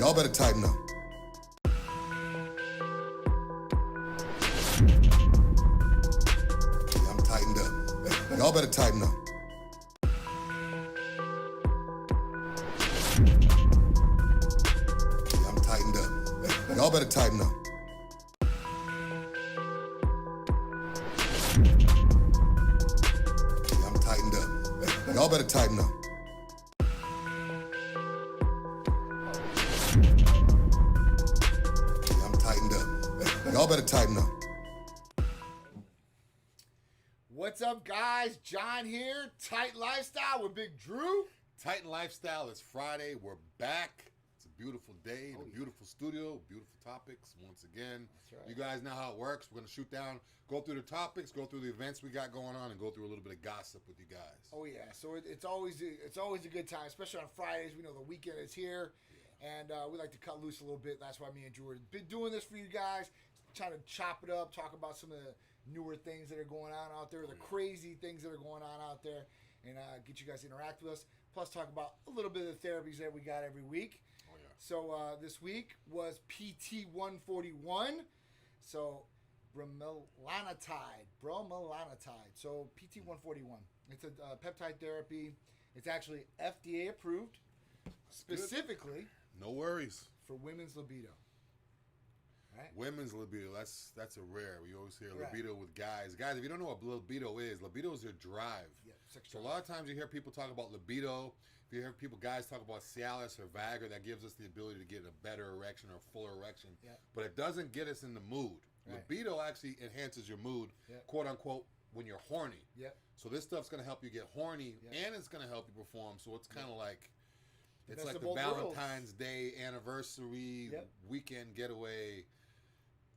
Y'all better tighten up. Yeah, I'm tightened up. Y'all better tighten up. Yeah, I'm tightened up. Y'all better tighten up. Yeah, I'm tightened up. Y'all better tighten up. Yeah, I'm tightened up. Y'all better tighten up. What's up, guys? John here. Tight Lifestyle with Big Dru. Titan Lifestyle. It's Friday. We're back. It's a beautiful day in a beautiful studio, beautiful topics once again. That's right. You guys know how it works. We're going to shoot down, go through the topics, go through the events we got going on, and go through a little bit of gossip with you guys. Oh yeah, so it's always a good time, especially on Fridays. We know the weekend is here, and we like to cut loose a little bit. That's why me and Drew have been doing this for you guys, trying to chop it up, talk about some of the newer things that are going on out there, the crazy things that are going on out there, and get you guys to interact with us. Plus, talk about a little bit of the therapies that we got every week. Oh, yeah. So this week was PT 141. So bremelanotide. So PT 141. It's a peptide therapy. It's actually FDA approved, specifically No worries. for women's libido. Right? Women's libido, that's a rare. We always hear Right. libido with guys. Guys, if you don't know what libido is your drive. Yeah, sex So a drive. lot of times you hear people talk about libido. If you hear guys talk about Cialis or Viagra, that gives us the ability to get a better erection or a fuller erection. Yeah. But it doesn't get us in the mood. Right. Libido actually enhances your mood, Yeah. quote unquote, when you're horny. Yep. So this stuff's going to help you get horny, Yeah. and it's going to help you perform. So it's kind of like, it's best like of the both worlds. Valentine's Day anniversary Yep. weekend getaway.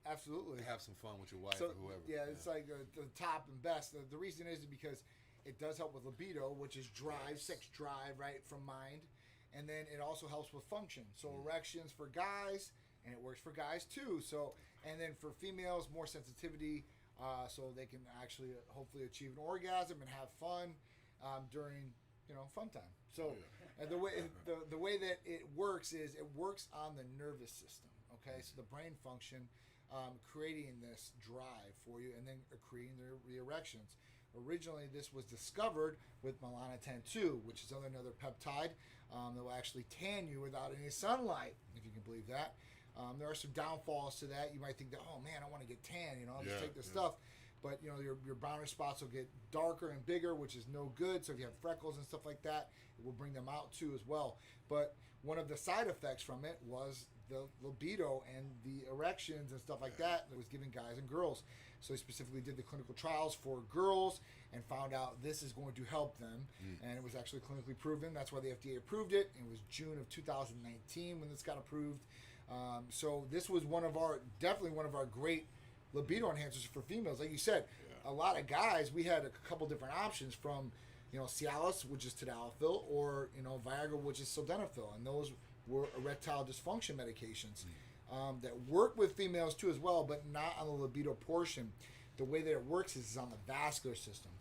Absolutely. Have some fun with your wife So or whoever. yeah, it's like the top and best. The reason is because it does help with libido, which is drive, sex drive, right, from mind. And then it also helps with function. So erections for guys, and it works for guys too. So, and then for females, more sensitivity, so they can actually hopefully achieve an orgasm and have fun during fun time. So, and the way that it works is it works on the nervous system. Okay, so the brain function, creating this drive for you, and then creating the erections. Originally, this was discovered with melanotan 2, which is another peptide that will actually tan you without any sunlight, if you can believe that. There are some downfalls to that. You might think that, oh man, I want to get tan, I'll just take this stuff. But your browner spots will get darker and bigger, which is no good. So if you have freckles and stuff like that, it will bring them out too as well. But one of the side effects from it was the libido and the erections and stuff like that was given guys and girls. So he specifically did the clinical trials for girls and found out this is going to help them. And it was actually clinically proven. That's why the FDA approved it. It was June of 2019 when this got approved. So this was definitely one of our great libido enhancers for females. Like you said, a lot of guys, we had a couple different options from, Cialis, which is tadalafil, or, Viagra, which is sildenafil. And those were erectile dysfunction medications that work with females too as well, but not on the libido portion. The way that it works is on the vascular system.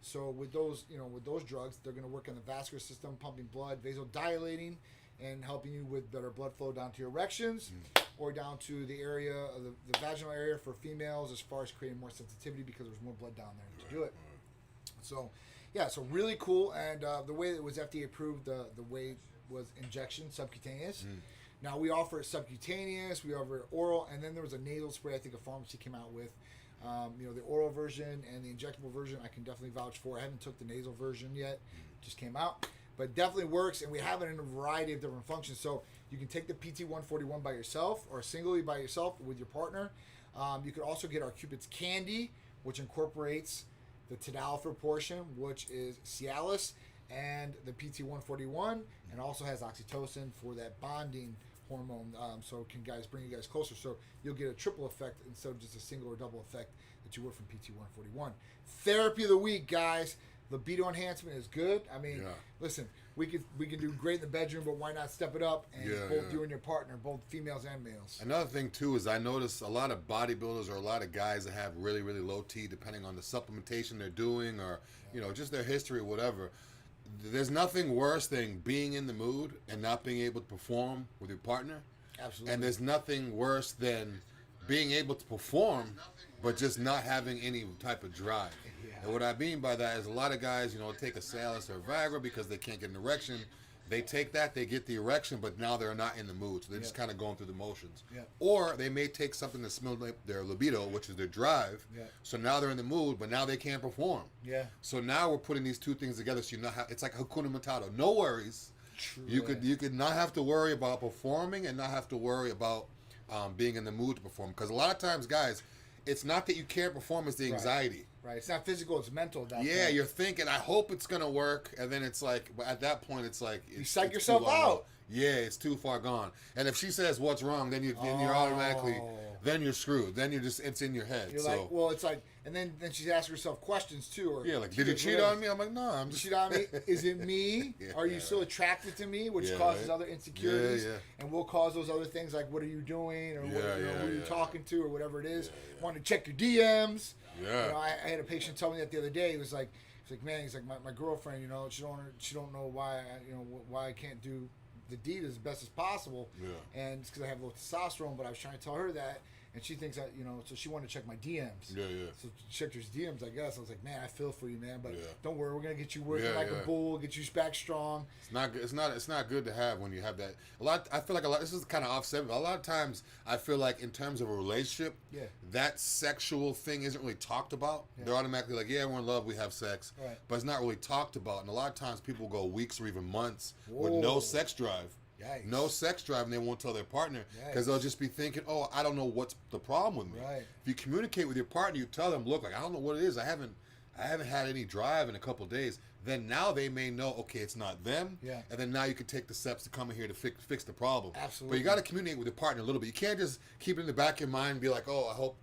So with those, with those drugs, they're going to work on the vascular system, pumping blood, vasodilating, and helping you with better blood flow down to your erections or down to the area of the vaginal area for females, as far as creating more sensitivity because there's more blood down there to do it. So, yeah, so really cool. And the way it was FDA approved, the way was injection, subcutaneous. Now we offer subcutaneous, we offer oral, and then there was a nasal spray I think a pharmacy came out with. The oral version and the injectable version I can definitely vouch for. I haven't took the nasal version yet, just came out. But it definitely works, and we have it in a variety of different functions. So you can take the PT 141 by yourself or singly by yourself with your partner. You could also get our Cupid's Candy, which incorporates the tadalafil portion, which is Cialis, and the PT 141, and also has oxytocin for that bonding hormone. So it can bring you guys closer. So you'll get a triple effect instead of just a single or double effect that you would from PT 141. Therapy of the week, guys. Libido enhancement is good. I mean, listen, we can do great in the bedroom, but why not step it up and both you and your partner, both females and males. Another thing too is I notice a lot of bodybuilders or a lot of guys that have really, really low T, depending on the supplementation they're doing or just their history or whatever. there's nothing worse than being in the mood and not being able to perform with your partner. Absolutely. And there's nothing worse than being able to perform, but just not having any type of drive. Yeah. And what I mean by that is a lot of guys, take a Cialis or a Viagra because they can't get an erection. They take that, they get the erection, but now they're not in the mood. So they're just kind of going through the motions. Yeah. Or they may take something to stimulate their libido, which is their drive. Yeah. So now they're in the mood, but now they can't perform. Yeah. So now we're putting these two things together so you know how it's like Hakuna Matata. No worries. True. You could not have to worry about performing and not have to worry about being in the mood to perform. Because a lot of times, guys, it's not that you can't perform, it's the anxiety. Right. It's not physical, it's mental. At that Yeah, point. you're thinking, I hope it's going to work. And then it's like, but at that point, it's like... You psych it's yourself too long. out. Yeah, it's too far gone. And if she says, what's wrong, then you're automatically... Then you're screwed. Then it's in your head. You're so, like, well, it's like, and then she's asking herself questions too. Or yeah, like, did you cheat whatever. on me? I'm like, no, I'm just... Cheat on me? Is it me? Yeah, Are you still attracted to me? Which Yeah, causes right. other insecurities. Yeah, yeah. And will cause those other things like, what are you doing? Or Yeah, who are you yeah. talking to? Or whatever it is. Want to check your DMs. Yeah. I had a patient tell me that the other day. He was like, man, he's like, my girlfriend, she don't know why, why I can't do the deed as best as possible. Yeah. And it's because I have low testosterone, but I was trying to tell her that. And she thinks that, so she wanted to check my DMs. Yeah, yeah. So she checked her DMs, I guess. I was like, man, I feel for you, man. But Yeah. don't worry, we're going to get you working Yeah, like yeah. a bull, get you back strong. It's not good. It's not good to have when you have that. I feel like this is kind of offset. But a lot of times, I feel like in terms of a relationship, Yeah. that sexual thing isn't really talked about. Yeah. They're automatically like, yeah, we're in love, we have sex, Right. but it's not really talked about. And a lot of times, people go weeks or even months with Whoa. no sex drive. Yikes. No sex drive, and they won't tell their partner because Yikes. they'll just be thinking, "Oh, I don't know what's the problem with me." Right. If you communicate with your partner, you tell them, "Look, like I don't know what it is. I haven't had any drive in a couple of days." Then now they may know, okay, it's not them. Yeah. And then now you can take the steps to come in here to fix the problem. Absolutely. But you got to communicate with your partner a little bit. You can't just keep it in the back of your mind and be like, "Oh, I hope."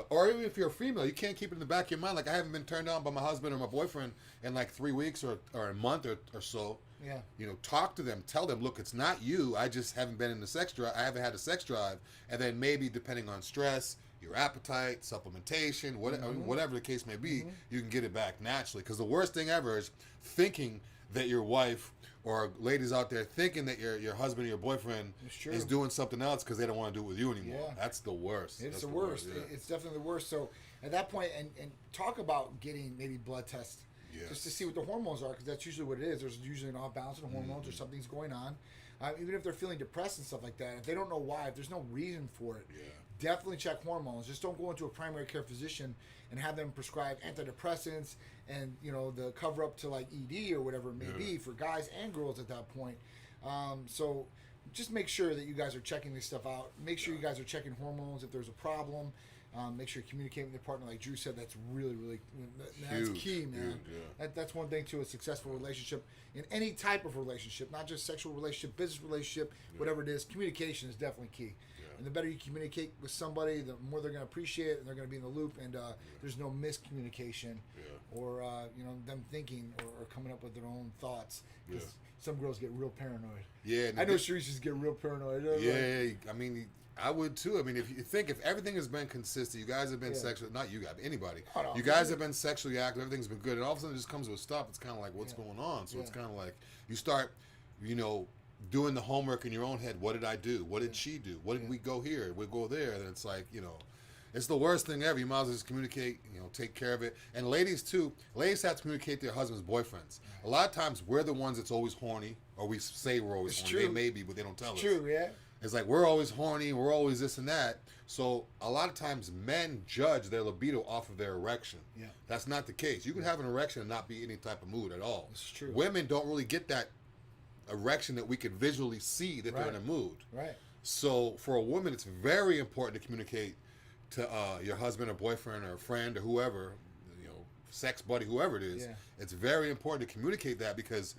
Or even if you're a female, you can't keep it in the back of your mind. Like, I haven't been turned on by my husband or my boyfriend in like 3 weeks or a month or so. Yeah. Talk to them. Tell them, look, it's not you. I just haven't been in the sex drive. I haven't had a sex drive. And then maybe depending on stress, your appetite, supplementation, whatever the case may be, you can get it back naturally. Because the worst thing ever is thinking that your wife or ladies out there thinking that your husband or your boyfriend It's true. is doing something else because they don't want to do it with you anymore. Yeah. That's the worst. It's That's the worst. yeah. It's definitely the worst. So at that point, and talk about getting maybe blood tests Yes. just to see what the hormones are, because that's usually what it is. There's usually an off-balance in hormones or something's going on. Even if they're feeling depressed and stuff like that, if they don't know why, if there's no reason for it, definitely check hormones. Just don't go into a primary care physician and have them prescribe antidepressants and the cover up to like ED or whatever it may be for guys and girls at that point. So just make sure that you guys are checking this stuff out. Make sure you guys are checking hormones if there's a problem. Make sure you communicate with your partner, like Drew said. That's really, really that's Huge, key, man. huge, yeah. That's one thing to a successful relationship in any type of relationship, not just sexual relationship, business relationship, whatever it is. Communication is definitely key. And the better you communicate with somebody, the more they're going to appreciate it, and they're going to be in the loop, and there's no miscommunication or them thinking or coming up with their own thoughts. Because some girls get real paranoid. Yeah, I know Sharice's get real paranoid. Yeah, I mean, I would too. I mean, if everything has been consistent, you guys have been sexual, not you guys, anybody. Oh, no, you guys have been sexually active, everything's been good, and all of a sudden it just comes to a stop. It's kind of like, what's going on? So it's kind of like you start, doing the homework in your own head. What did I do? What did she do? What did we go here? We go there. And it's like, it's the worst thing ever. You might as well just communicate, take care of it. And ladies too, ladies have to communicate to their husbands' boyfriends. A lot of times we're the ones that's always horny, or we say we're always horny. True. They may be, but they don't tell us. True, yeah. It's like we're always horny, we're always this and that. So a lot of times men judge their libido off of their erection. Yeah. That's not the case. You can have an erection and not be any type of mood at all. This is true. Women don't really get that erection that we can visually see that they're in a mood. Right. So for a woman, it's very important to communicate to your husband or boyfriend or friend or whoever, sex buddy, whoever it is. Yeah. It's very important to communicate that because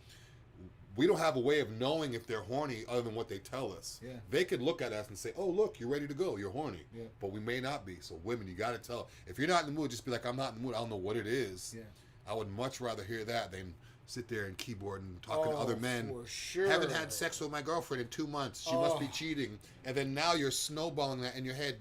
we don't have a way of knowing if they're horny other than what they tell us. Yeah. They could look at us and say, "Oh, look, you're ready to go. You're horny." Yeah. But we may not be. So women, you got to tell. If you're not in the mood, just be like, "I'm not in the mood. I don't know what it is." Yeah. I would much rather hear that than sit there and keyboard and talking to Oh, other men. for sure. Haven't had sex with my girlfriend in 2 months. She must be cheating. And then now you're snowballing that in your head,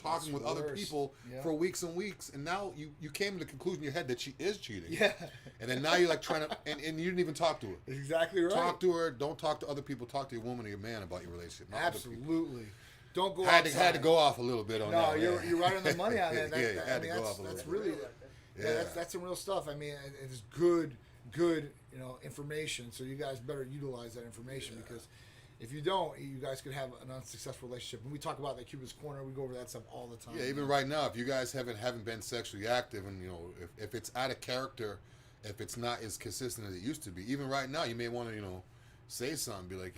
talking with other worse. people Yeah. for weeks and weeks, and now you came to the conclusion in your head that she is cheating. Yeah. And then now you're like trying to, and you didn't even talk to her. That's exactly right. Talk to her. Don't talk to other people. Talk to your woman or your man about your relationship. Not other people. Absolutely. Don't go Had outside. to go off a little bit on that. No, you're right on the money on that. Yeah, had to go off a That's little really, bit. that's some real stuff. I mean, it's good, information. So you guys better utilize that information because if you don't, you guys could have an unsuccessful relationship. When we talk about that Cupid's Corner, we go over that stuff all the time. Yeah, even right now, if you guys haven't been sexually active, and if it's out of character, if it's not as consistent as it used to be, even right now, you may want to say something, be like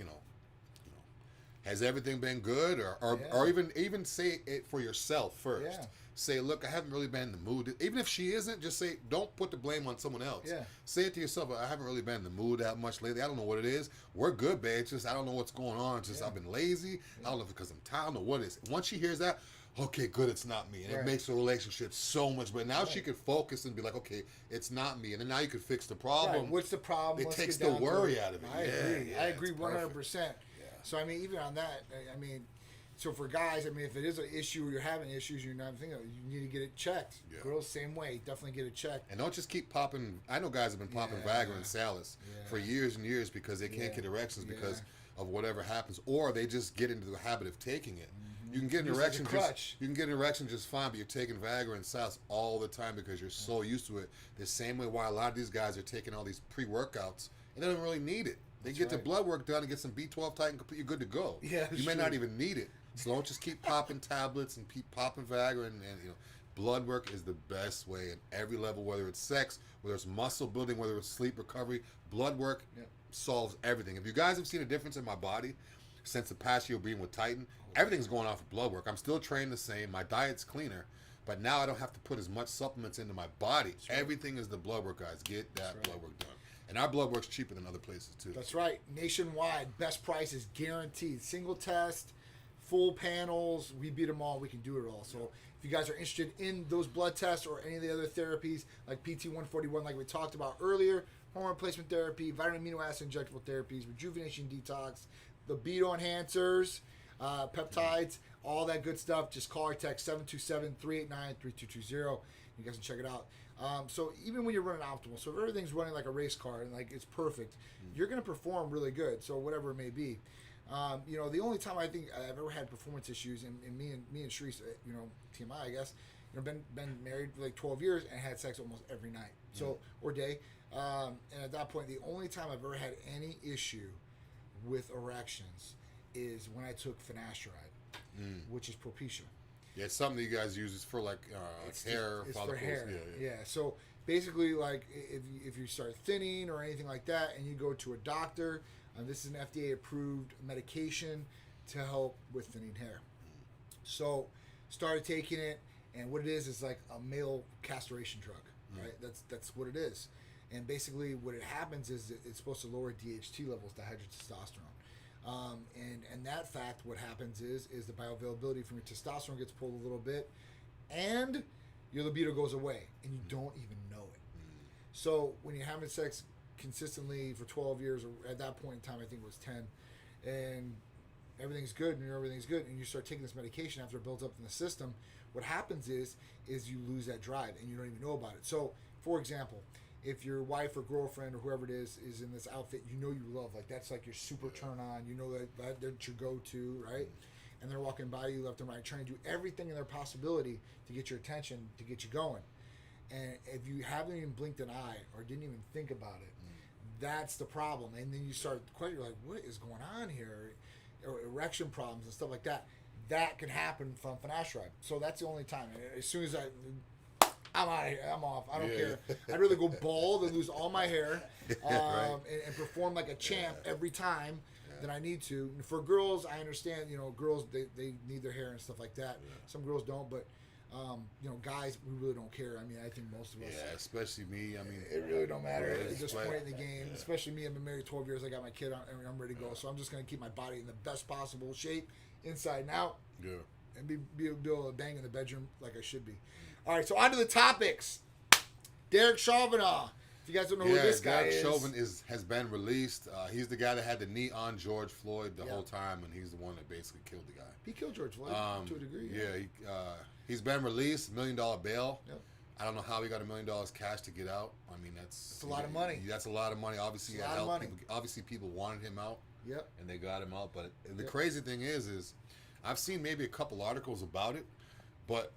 has everything been good, or even say it for yourself first. Yeah. Say, look, I haven't really been in the mood. Even if she isn't, just say, don't put the blame on someone else. Yeah. Say it to yourself. I haven't really been in the mood that much lately. I don't know what it is. We're good, babe. It's just I don't know what's going on. It's just I've been lazy. I don't know if it's because I'm tired. I don't know what it is. Once she hears that, okay, good, it's not me. And it makes the relationship so much better. Now she could focus and be like, okay, it's not me. And then now you could fix the problem. Right. What's the problem? It Let's takes get the down to worry it. out of it. I agree it's 100%. perfect. So, I mean, even on that, so for guys, if it is an issue or you're having issues, you're not thinking of it, you need to get it checked. Yeah. Girls, same way. Definitely get it checked. And don't just keep popping. I know guys have been popping Viagra and Cialis for years and years because they can't get erections because of whatever happens, or they just get into the habit of taking it. You can get an Use it as a erection. crutch. You can get an erection just fine, but you're taking Viagra and Cialis all the time because you're so used to it. The same way why a lot of these guys are taking all these pre-workouts and they don't really need it. They get the blood work done and get some B12 Titan, you're good to go. Yeah, you may not even need it. So don't just keep popping tablets and keep popping Viagra and blood work is the best way in every level, whether it's sex, whether it's muscle building, whether it's sleep recovery. Blood work solves everything. If you guys have seen a difference in my body since the past year being with Titan, everything's going off of blood work. I'm still trained the same. My diet's cleaner, but now I don't have to put as much supplements into my body. Everything is the blood work, guys. Get that blood work done. And our blood work's cheaper than other places, too. That's right. Nationwide, best price is guaranteed. Single test, full panels, we beat them all. We can do it all. So if you guys are interested in those blood tests or any of the other therapies like PT-141, like we talked about earlier, hormone replacement therapy, vitamin amino acid injectable therapies, rejuvenation detox, libido enhancers, peptides, all that good stuff, just call or text 727-389-3220. You guys can check it out. So even when you're running optimal, so if everything's running like a race car and like it's perfect, you're going to perform really good. So whatever it may be. The only time I think I've ever had performance issues, and me and Sharice, TMI, I guess, been married for like 12 years and had sex almost every night, or day. And at that point, the only time I've ever had any issue with erections is when I took finasteride, which is Propecia. Yeah, it's something that you guys use. It's for like hair It's follicles. for hair. Yeah. So basically, like if you start thinning or anything like that, and you go to a doctor, this is an FDA-approved medication to help with thinning hair. So started taking it, and what it is like a male castration drug, right? That's what it is. And basically, what it happens is it's supposed to lower DHT levels, dihydrotestosterone. And that fact, what happens is the bioavailability from your testosterone gets pulled a little bit, and your libido goes away, and you don't even know it. So when you're having sex consistently for 12 years, or at that point in time, I think it was 10, and everything's good, and you start taking this medication after it builds up in the system, what happens is you lose that drive, and you don't even know about it. So, for example, if your wife or girlfriend or whoever it is in this outfit you love, like that's like your super turn on, that's your go-to, right? And they're walking by you left and right, trying to do everything in their possibility to get your attention, to get you going. And if you haven't even blinked an eye or didn't even think about it, that's the problem. And then you start questioning, like, what is going on here? Or erection problems and stuff like that. That can happen from finasteride. So that's the only time. As soon as I'm out of here. I'm off. I don't care. I'd rather go bald and lose all my hair and perform like a champ every time than I need to. And for girls, I understand, girls, they need their hair and stuff like that. Some girls don't, but, guys, we really don't care. I mean, I think most of us. Yeah, especially me. I mean, it really don't matter at this right. point in the game. Yeah. Especially me. I've been married 12 years. I got my kid. I'm ready to go. So I'm just going to keep my body in the best possible shape, inside and out. Yeah. And be able to bang in the bedroom like I should be. All right, so on to the topics. Derek Chalvinal. If you guys don't know who this guy is, Chauvin has been released. He's the guy that had the knee on George Floyd the whole time, and he's the one that basically killed the guy. He killed George Floyd to a degree. Yeah, he's been released, $1 million bail. Yep. I don't know how he got $1 million cash to get out. I mean, that's a lot of money. That's a lot of money. Obviously, a lot of money. Obviously, people wanted him out. Yep. And they got him out. But the crazy thing is I've seen maybe a couple articles about it, but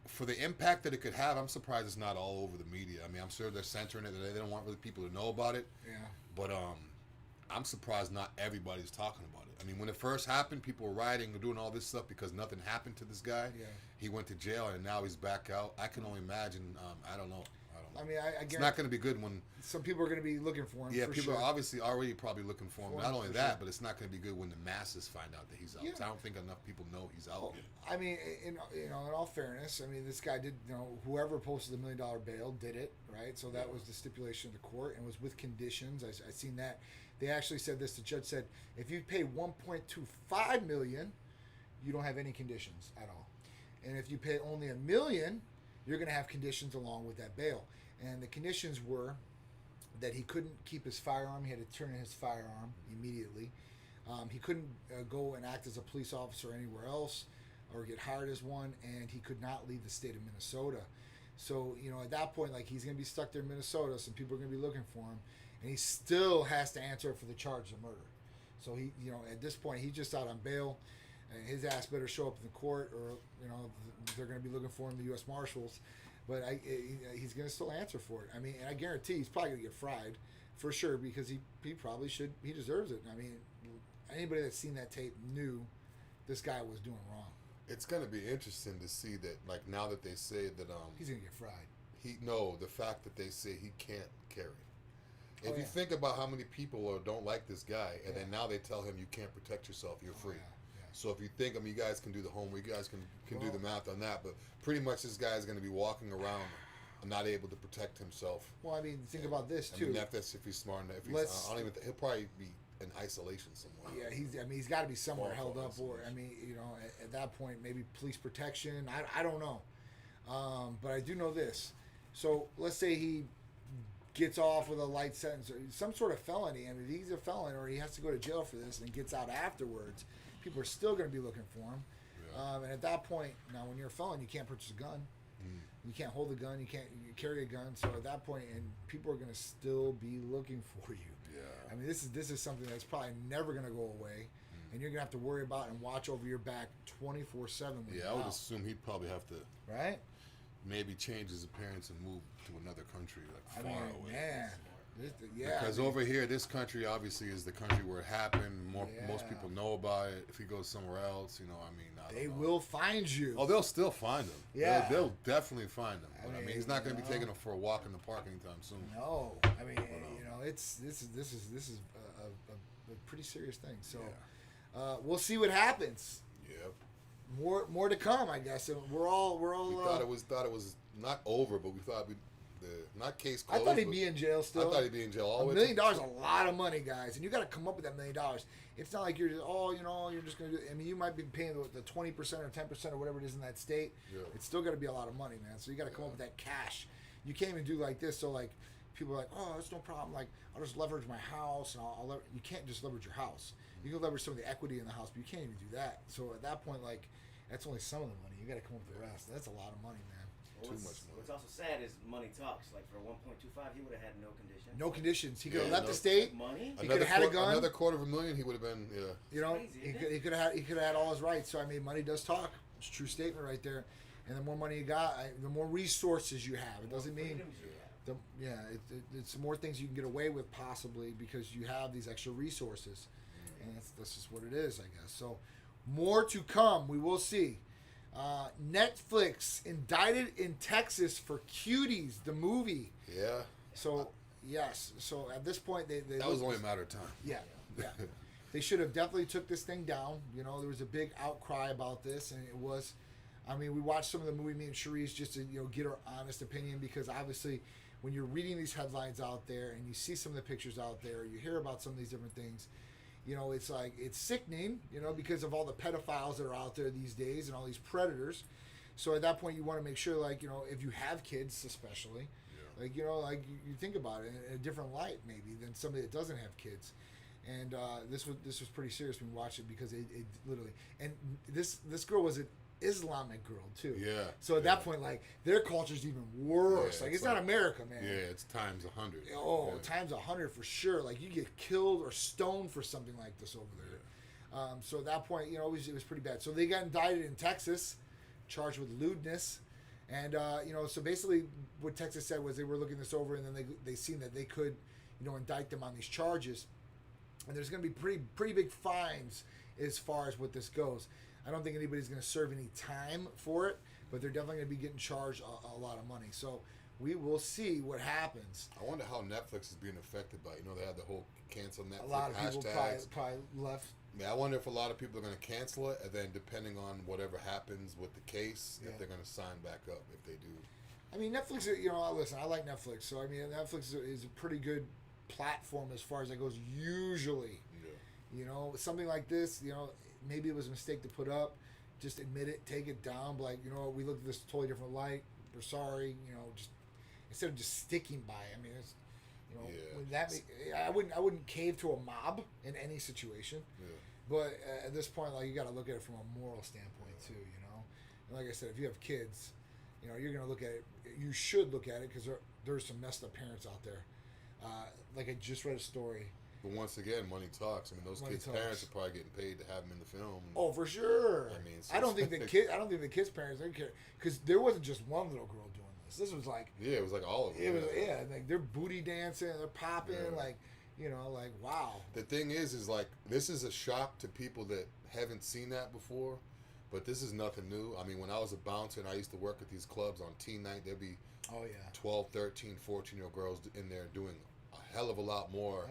for the impact that it could have, I'm surprised it's not all over the media. I mean, I'm sure they're censoring it. They don't want really people to know about it. Yeah. But I'm surprised not everybody's talking about it. I mean, when it first happened, people were rioting and doing all this stuff because nothing happened to this guy. Yeah. He went to jail and now he's back out. I can only imagine. I don't know. I mean, I it's not going to be good when some people are going to be looking for him. Yeah, for people sure. are obviously already probably looking for him. Not only that, but it's not going to be good when the masses find out that he's out. Yeah. I don't think enough people know he's out yet. I mean, in all fairness, I mean, this guy did. Whoever posted the $1 million bail did it, right? So that was the stipulation of the court, and was with conditions. I seen that. They actually said this. The judge said, if you pay $1.25 million, you don't have any conditions at all, and if you pay only $1 million, you're going to have conditions along with that bail. And the conditions were that he couldn't keep his firearm. He had to turn in his firearm immediately. He couldn't go and act as a police officer anywhere else or get hired as one, and he could not leave the state of Minnesota. So, at that point, like, he's going to be stuck there in Minnesota, some people are going to be looking for him, and he still has to answer for the charge of murder. So, he, at this point, he's just out on bail. His ass better show up in the court, or, they're going to be looking for him, the U.S. Marshals. But he's going to still answer for it. I mean, and I guarantee he's probably going to get fried for sure, because he probably should. He deserves it. I mean, anybody that's seen that tape knew this guy was doing wrong. It's going to be interesting to see that, like, now that they say that He's going to get fried. The fact that they say he can't carry. If you think about how many people don't like this guy, and then now they tell him you can't protect yourself, you're free. Yeah. So if you think, you guys can do the homework, you guys can do the math on that, but pretty much this guy is going to be walking around not able to protect himself. Well, I mean, think about this too. I mean, that's if he's smart enough. He'll probably be in isolation somewhere. Yeah, he's got to be somewhere held up, or at that point, maybe police protection. I don't know, but I do know this. So let's say he gets off with a light sentence or some sort of felony. I mean, if he's a felon or he has to go to jail for this and gets out afterwards, people are still going to be looking for him. Yeah. And at that point, now when you're a felon, you can't purchase a gun. You can't hold a gun. You can't carry a gun. So at that point, and people are going to still be looking for you. Yeah. I mean, this is something that's probably never going to go away, and you're going to have to worry about and watch over your back 24/7. Yeah, I would assume he'd probably have to maybe change his appearance and move to another country, like far away. Man. Because over here, this country obviously is the country where it happened. Most people know about it. If he goes somewhere else, they will find you. Oh, they'll still find him. Yeah, they'll definitely find him. But I mean, he's not going to be taking him for a walk in the park anytime soon. No, I mean, this is a pretty serious thing. So we'll see what happens. Yep. More to come, I guess. And we're all. We thought it was not over, but we thought not case closed. I thought he'd be in jail still. I thought he'd be in jail all the way. $1 million is a lot of money, guys, and you got to come up with that $1 million. It's not like you're just you're just going to do. I mean, you might be paying the 20% or 10% or whatever it is in that state. Yeah. It's still got to be a lot of money, man. So you got to come up with that cash. You can't even do like this. So like people are like, oh, that's no problem. Like I'll just leverage my house, and you can't just leverage your house. You can leverage some of the equity in the house, but you can't even do that. So at that point, like that's only some of the money. You got to come up with the rest. That's a lot of money, man. Too much money. What's also sad is money talks. Like for 1.25, he would have had no conditions. No conditions. He could have left the state. Money. He could have had a gun. Another $250,000, he would have been. Yeah. He could have had all his rights. So I mean, money does talk. It's a true statement right there. And the more money you got, the more resources you have. It doesn't mean. It's the more things you can get away with possibly because you have these extra resources, and that's just what it is, I guess. So more to come. We will see. Netflix indicted in Texas for Cuties, the movie. Yeah. So, yes. So, at this point, they that was only a matter of time. Yeah. They should have definitely took this thing down. There was a big outcry about this, and it was, we watched some of the movie, me and Cherise, just to, get our honest opinion, because obviously when you're reading these headlines out there and you see some of the pictures out there, you hear about some of these different things, it's like, it's sickening, because of all the pedophiles that are out there these days and all these predators. So at that point, you want to make sure, like, if you have kids especially, Like, you know, like you think about it in a different light maybe than somebody that doesn't have kids. And this was pretty serious when we watched it because it literally, and this girl was an Islamic girl too. Yeah. So at that point, like, their culture's even worse. Yeah, like, it's not America, man. Yeah, it's times 100. Oh, yeah. times 100 for sure. Like, you get killed or stoned for something like this over there. So at that point, you know, it was pretty bad. So they got indicted in Texas, charged with lewdness. And, you know, so basically what Texas said was they were looking this over and then they seen that they could, you know, indict them on these charges. And there's going to be pretty big fines as far as what this goes. I don't think anybody's going to serve any time for it, but they're definitely going to be getting charged a lot of money. So we will see what happens. I wonder how Netflix is being affected by it. You know, they had the whole cancel Netflix A lot of people hashtags. probably left. Yeah, I wonder if a lot of people are going to cancel it, and then depending on whatever happens with the case, if they're going to sign back up, if they do. I mean, Netflix, you know, listen, I like Netflix. So, I mean, Netflix is a pretty good platform as far as that goes, usually. Yeah. You know, something like this, you know, maybe it was a mistake to put up. Just admit it, take it down. But like, you know, we looked at this totally different light. We're sorry. You know, just instead of just sticking by it. I mean, it's, you know, when that I wouldn't cave to a mob in any situation. Yeah. But at this point, like, you got to look at it from a moral standpoint too. You know, and like I said, if you have kids, you know, you're gonna look at it. You should look at it because there's some messed up parents out there. Like, I just read a story. But once again, money talks. I mean, those kids' parents are probably getting paid to have them in the film. Oh, for sure. I mean, I don't think the kids' parents they care because there wasn't just one little girl doing this. This was like it was like all of them. It was like they're booty dancing, they're popping, like, you know, like, wow. The thing is like, this is a shock to people that haven't seen that before, but this is nothing new. I mean, when I was a bouncer and I used to work at these clubs on teen night, there'd be 12, 13, 14-year-old girls in there doing a hell of a lot more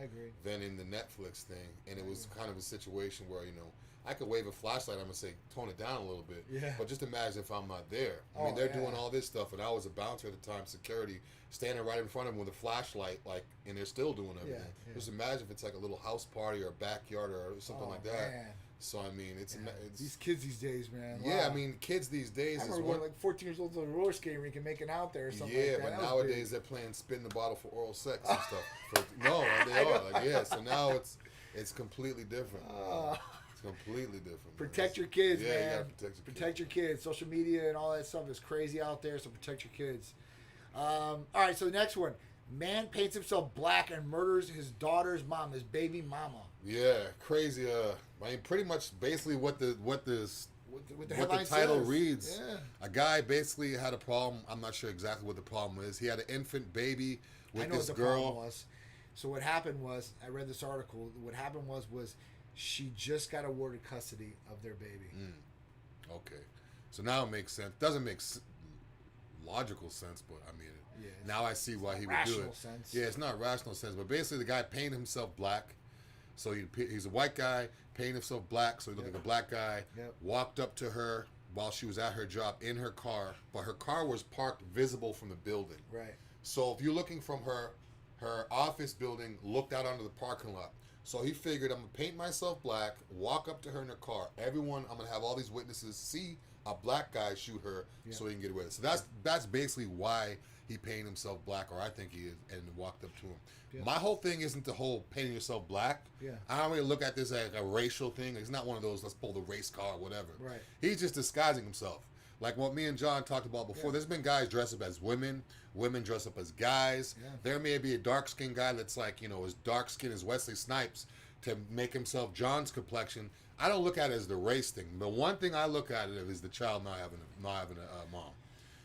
than in the Netflix thing. And it was kind of a situation where, you know, I could wave a flashlight, I'm going to say, tone it down a little bit. Yeah. But just imagine if I'm not there. I mean, they're doing all this stuff, and I was a bouncer at the time, security, standing right in front of them with a flashlight, like, and they're still doing everything. Yeah. Just imagine if it's like a little house party or a backyard or something like that. Man. So, I mean, it's these kids these days, man. Yeah, Wow. I mean, kids these days I is remember going like 14 years old to the roller skating rink and making out there or something yeah, like that. but That was nowadays big. they're playing spin the bottle for oral sex and stuff. No, they are. Like, yeah, so now it's completely different. It's completely different. Protect your kids, yeah, man. you gotta protect your kids. Social media and all that stuff is crazy out there, so protect your kids. All right, so the next one. Man paints himself black and murders his daughter's mom, his baby mama. Yeah, crazy. I mean, pretty much basically what the headline title says. reads. Yeah. A guy basically had a problem. I'm not sure exactly what the problem is. He had an infant baby with this girl. Problem was. So what happened was, I read this article. What happened was she just got awarded custody of their baby. Okay, so now it makes sense. Doesn't make logical sense, but I mean, now I see why he would do it. Sense. Yeah, it's not rational sense, but basically the guy painted himself black. So he's a white guy, painted himself black, so he looked like a black guy. Walked up to her while she was at her job in her car, but her car was parked visible from the building. Right. So if you're looking from her office building, looked out onto the parking lot. So he figured, I'm going to paint myself black, walk up to her in her car. I'm going to have all these witnesses see a black guy shoot her so he can get away with it. So that's basically why he painted himself black, or I think he is, and walked up to him. Yeah. My whole thing isn't the whole painting yourself black. Yeah. I don't really look at this as like a racial thing. It's not one of those, let's pull the race car or whatever. Right. He's just disguising himself. Like what me and John talked about before, there's been guys dress up as women dress up as guys. Yeah. There may be a dark-skinned guy that's like, you know, as dark-skinned as Wesley Snipes to make himself John's complexion. I don't look at it as the race thing. The one thing I look at it is the child not having a mom.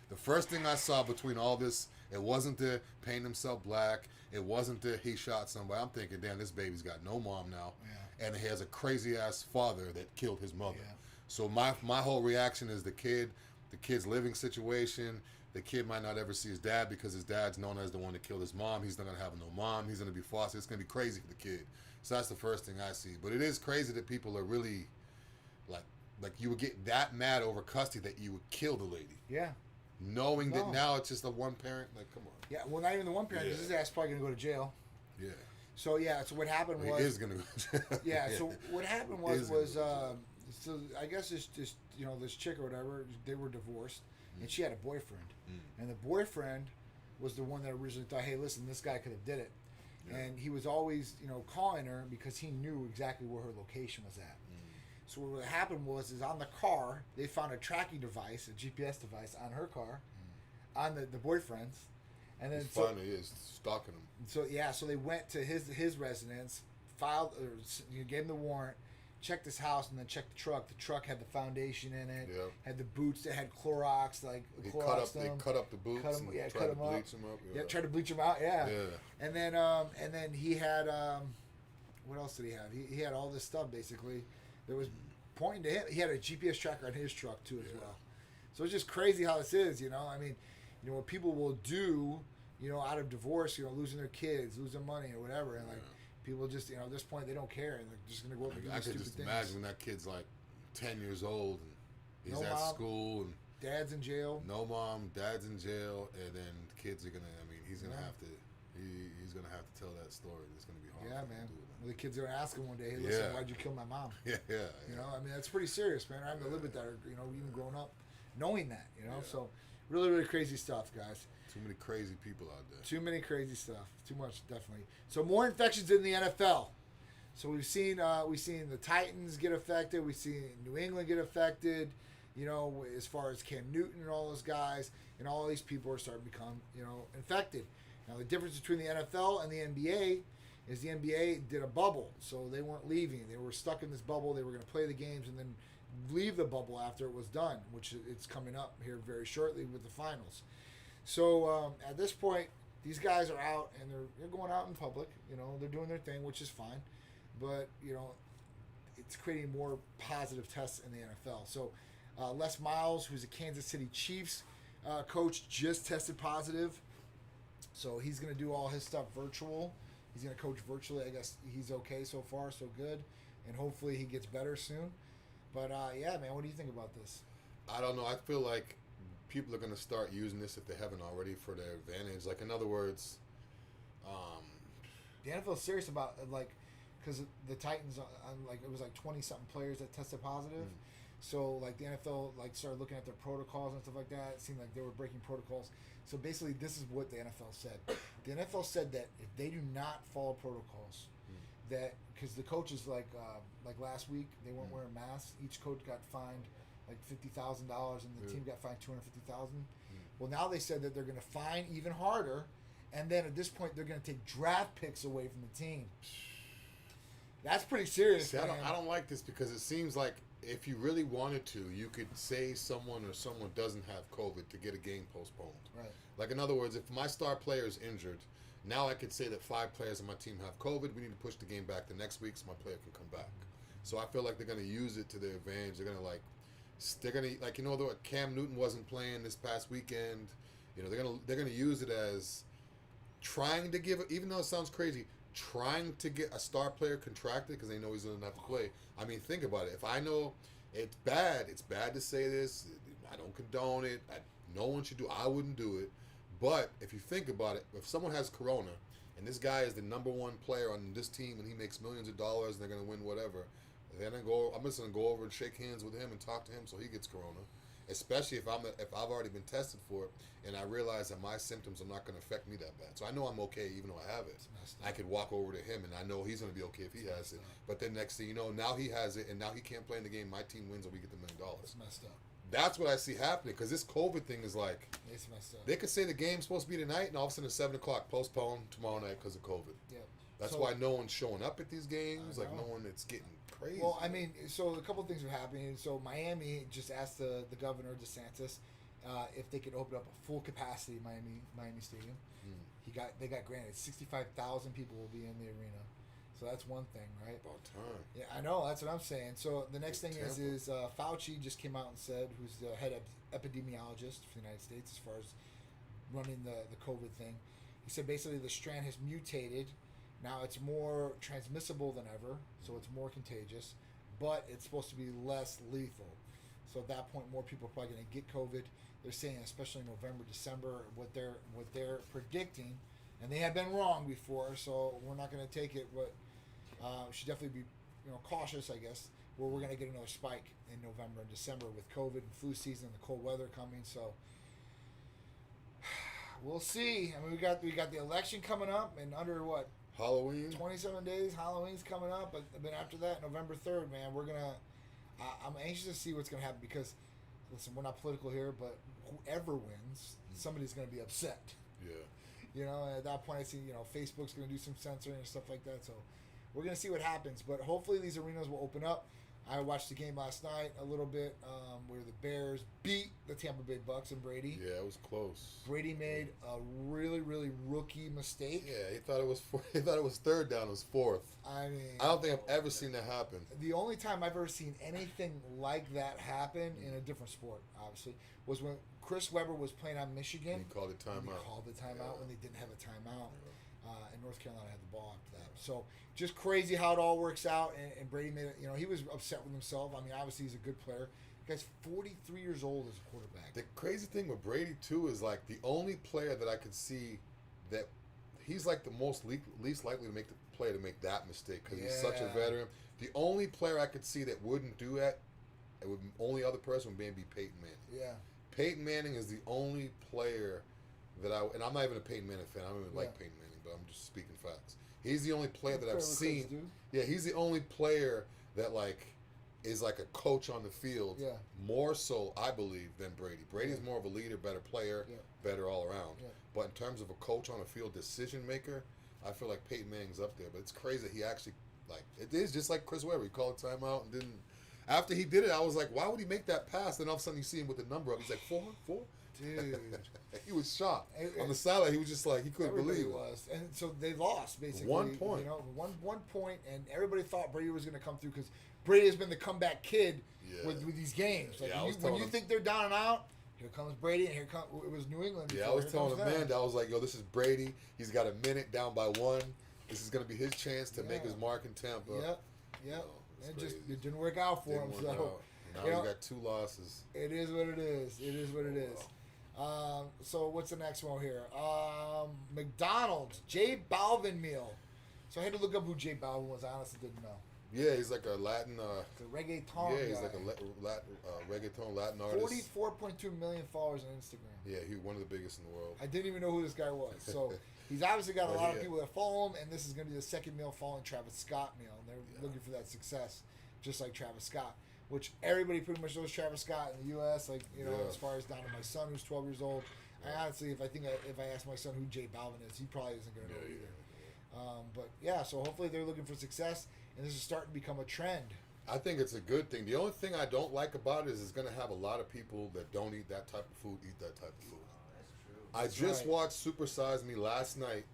The first thing I saw between all this, it wasn't the paint himself black. It wasn't the he shot somebody. I'm thinking, damn, this baby's got no mom now. Yeah. And he has a crazy-ass father that killed his mother. Yeah. So my whole reaction is the kid's living situation. The kid might not ever see his dad because his dad's known as the one that killed his mom. He's not going to have no mom. He's going to be fostered. It's going to be crazy for the kid. So that's the first thing I see. But it is crazy that people are really, like you would get that mad over custody that you would kill the lady. Yeah. Knowing that now it's just a one parent. Like, come on. Yeah, well, not even the one parent. Yeah. His ass probably going to go to jail. Yeah. So, so what happened was... He is going to go to jail. Yeah, so what happened so I guess this chick or whatever, they were divorced, and she had a boyfriend. And the boyfriend was the one that originally thought, hey, listen, this guy could have did it. Yeah. And he was always, calling her because he knew exactly where her location was at. So what happened was on the car, they found a tracking device, a GPS device on her car, on the boyfriend's. And then finally is stalking him. So they went to his residence, gave him the warrant, checked his house, and then checked the truck. The truck had the foundation in it, had the boots that had Clorox, They cut up the boots tried to bleach them up. Yeah, tried to bleach them out. Yeah. And then he had what else did he have? He had all this stuff basically. There was pointing to him. He had a GPS tracker on his truck too as well. So it's just crazy how this is, I mean, what people will do, out of divorce, losing their kids, losing money or whatever, and like people just, at this point they don't care and they're just gonna go up and do I stupid could just things. imagine when that kid's like 10 years old and he's No at mom, school and dad's in jail. no mom, dad's in jail, and then the kids are gonna. I mean, he's gonna have to. He's gonna have to tell that story. It's gonna be hard. Yeah, man. To do it. Well, the kids are gonna ask him one day, hey, listen, why'd you kill my mom? Yeah. I mean, that's pretty serious, man. I haven't lived with that, or, even grown up knowing that, So really, really crazy stuff, guys. Too many crazy people out there. Too many crazy stuff. Too much, definitely. So more infections in the NFL. So we've seen the Titans get affected. We've seen New England get affected. As far as Cam Newton and all those guys, and all these people are starting to become, infected. Now the difference between the NFL and the NBA is the NBA did a bubble, so they weren't leaving. They were stuck in this bubble. They were going to play the games and then leave the bubble after it was done, which it's coming up here very shortly with the finals. So at this point, these guys are out and they're going out in public. They're doing their thing, which is fine, but it's creating more positive tests in the NFL. So Les Miles, who's a Kansas City Chiefs coach, just tested positive. So he's going to do all his stuff virtual. He's going to coach virtually. I guess he's okay so far, so good. And hopefully he gets better soon. But, yeah, man, what do you think about this? I don't know. I feel like people are going to start using this if they haven't already for their advantage. Like, in other words... the NFL's serious about, because the Titans, it was 20-something players that tested positive. So, the NFL, started looking at their protocols and stuff like that. It seemed like they were breaking protocols. So, basically, this is what the NFL said. The NFL said that if they do not follow protocols, that, because the coaches, like last week, they weren't wearing masks. Each coach got fined, $50,000, and the team got fined $250,000. Well, now they said that they're going to fine even harder, and then at this point, they're going to take draft picks away from the team. That's pretty serious. See, I don't like this because it seems like if you really wanted to, you could say someone doesn't have COVID to get a game postponed. Right. Like, in other words, if my star player is injured, now I could say that 5 players on my team have COVID. We need to push the game back the next week so my player can come back. So I feel like they're going to use it to their advantage. They're going to Cam Newton wasn't playing this past weekend. They're going to use it as trying to give, even though it sounds crazy, trying to get a star player contracted because they know he's going to have to play. I mean, think about it. If I know it's bad to say this. I don't condone it. No one should do it. I wouldn't do it. But if you think about it, if someone has corona and this guy is the number one player on this team and he makes millions of dollars and they're going to win whatever, then I'm just going to go over and shake hands with him and talk to him so he gets corona. Especially if I've already been tested for it and I realize that my symptoms are not going to affect me that bad. So I know I'm okay even though I have it. I could walk over to him and I know he's going to be okay if he has it. But then next thing you know, now he has it and now he can't play in the game. My team wins and we get the $1 million. It's messed up. That's what I see happening because this COVID thing is like, it's messed up. They could say the game's supposed to be tonight and all of a sudden it's 7 o'clock, postponed tomorrow night because of COVID. Yeah. That's why no one's showing up at these games. Like no one, it's getting crazy. Well, I mean, so a couple of things are happening. So Miami just asked the governor DeSantis if they could open up a full capacity Miami Stadium. They got granted 65,000 people will be in the arena. So that's one thing, right? About time. Yeah, I know. That's what I'm saying. So the next thing is Fauci just came out and said, who's the head epidemiologist for the United States as far as running the COVID thing. He said basically the strand has mutated. Now it's more transmissible than ever, so it's more contagious, but it's supposed to be less lethal. So at that point, more people are probably going to get COVID. They're saying, especially in November, December, what they're predicting, and they have been wrong before. So we're not going to take it. But we should definitely be, cautious, I guess. Where we're going to get another spike in November and December with COVID and flu season and the cold weather coming. So We'll see. I mean, we got the election coming up, and under what, Halloween. 27 days, Halloween's coming up, but then after that, November 3rd, man, I'm anxious to see what's gonna happen because, listen, we're not political here, but whoever wins, somebody's gonna be upset. Yeah. You know, and at that point, I see, Facebook's going to do some censoring and stuff like that. So we're going to see what happens. But hopefully these arenas will open up. I watched the game last night a little bit where the Bears beat the Tampa Bay Bucks and Brady. Yeah, it was close. Brady made a really, really rookie mistake. Yeah, he thought it was third down. It was fourth. I mean, I don't think I've ever seen that happen. the only time I've ever seen anything like that happen in a different sport, obviously, was when Chris Webber was playing on Michigan. He called it timeout. He called the timeout when they didn't have a timeout. And North Carolina had the ball after that. So just crazy how it all works out. And Brady made it. He was upset with himself. I mean, obviously he's a good player. The guy's 43 years old as a quarterback. The crazy thing with Brady too is like the only player that I could see that he's like the least likely to make the play to make that mistake because he's such a veteran. The only player I could see that wouldn't do that, only other person would maybe be Peyton Manning. Yeah. Peyton Manning is the only player that and I'm not even a Peyton Manning fan. I don't even like Peyton Manning, but I'm just speaking facts. He's the only player that I've seen. Yeah, he's the only player that is like a coach on the field. Yeah. More so, I believe, than Brady. Brady's more of a leader, better player, better all around. Yeah. But in terms of a coach on the field, decision maker, I feel like Peyton Manning's up there. But it's crazy that he actually it is just like Chris Webber. He called a timeout and didn't. After he did it, I was like, why would he make that pass? Then all of a sudden you see him with the number up. He's like, 4? Dude. He was shocked. On the sideline, he was just like, he couldn't believe it. Was. And so they lost, basically. 1 point. One point, and everybody thought Brady was going to come through because Brady has been the comeback kid with these games. Like when you think they're down and out, here comes Brady, and it was New England. Yeah, I was telling Amanda, I was like, yo, this is Brady. He's got a minute down by 1. This is going to be his chance to make his mark in Tampa. Yep. It didn't work out for him. So now he's got 2 losses. It is what it is. So what's the next one here? McDonald's J Balvin meal. So I had to look up who J Balvin was. I honestly didn't know. Yeah, he's like a Latin. It's a reggaeton. Yeah, he's like a reggaeton Latin artist. 44.2 million followers on Instagram. Yeah, he's one of the biggest in the world. I didn't even know who this guy was. So he's obviously got a lot of people that follow him, and this is going to be the second meal following Travis Scott meal, and they're looking for that success, just like Travis Scott. Which everybody pretty much knows Travis Scott in the U.S. As far as down to my son who's 12 years old. I honestly, if I ask my son who J Balvin is, he probably isn't going to know either. So hopefully they're looking for success, and this is starting to become a trend. I think it's a good thing. The only thing I don't like about it is it's going to have a lot of people that don't eat that type of food eat that type of food. That's true. I just watched Super Size Me last night.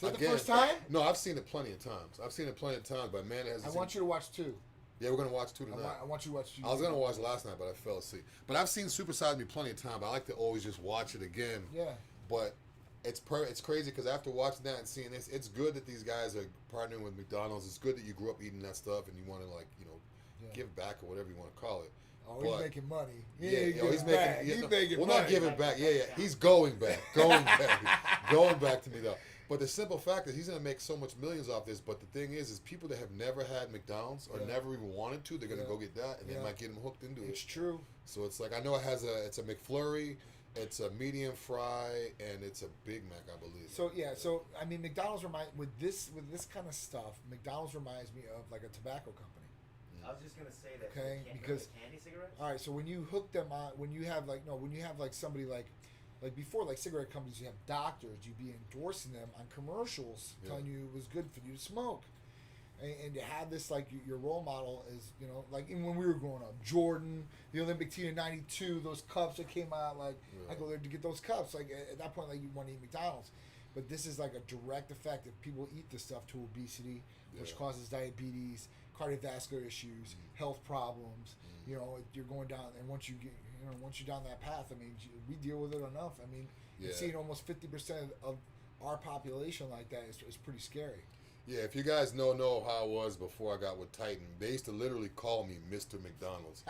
Is that the first time? No, I've seen it plenty of times. But man, I want you to watch 2. Yeah, we're going to watch 2 tonight. I want you to watch 2. I was going to watch last night, but I fell asleep. But I've seen Super Size Me plenty of times. I like to always just watch it again. Yeah. But it's crazy because after watching that and seeing this, it's good that these guys are partnering with McDonald's. It's good that you grew up eating that stuff and you want to give back or whatever you want to call it. Oh, he's making money. He's making money. Well, not giving back. Yeah. He's going back. Going back to me though. But the simple fact is he's going to make so much millions off this. But the thing is people that have never had McDonald's or never even wanted to, they're going to go get that, and they might get them hooked into it. It's true. So it's like I know it's a McFlurry, it's a medium fry, and it's a Big Mac, I believe. So I mean, McDonald's with this kind of stuff, McDonald's reminds me of like a tobacco company. I was just gonna say that. Okay, because candy cigarettes. All right, so when you hook them on, when you have somebody like before, like cigarette companies, you have doctors, you'd be endorsing them on commercials, telling you it was good for you to smoke, and to have this your role model is like even when we were growing up, Jordan, the Olympic team in '92, those cups that came out, I go there to get those cups. Like at that point, you want to eat McDonald's, but this is like a direct effect if people eat this stuff to obesity, which causes diabetes, cardiovascular issues, health problems. You're going down, and once you're down that path, I mean, we deal with it enough. I mean, seeing almost 50% of our population like that is pretty scary. Yeah, if you guys know how I was before I got with Titan, they used to literally call me Mr. McDonald's.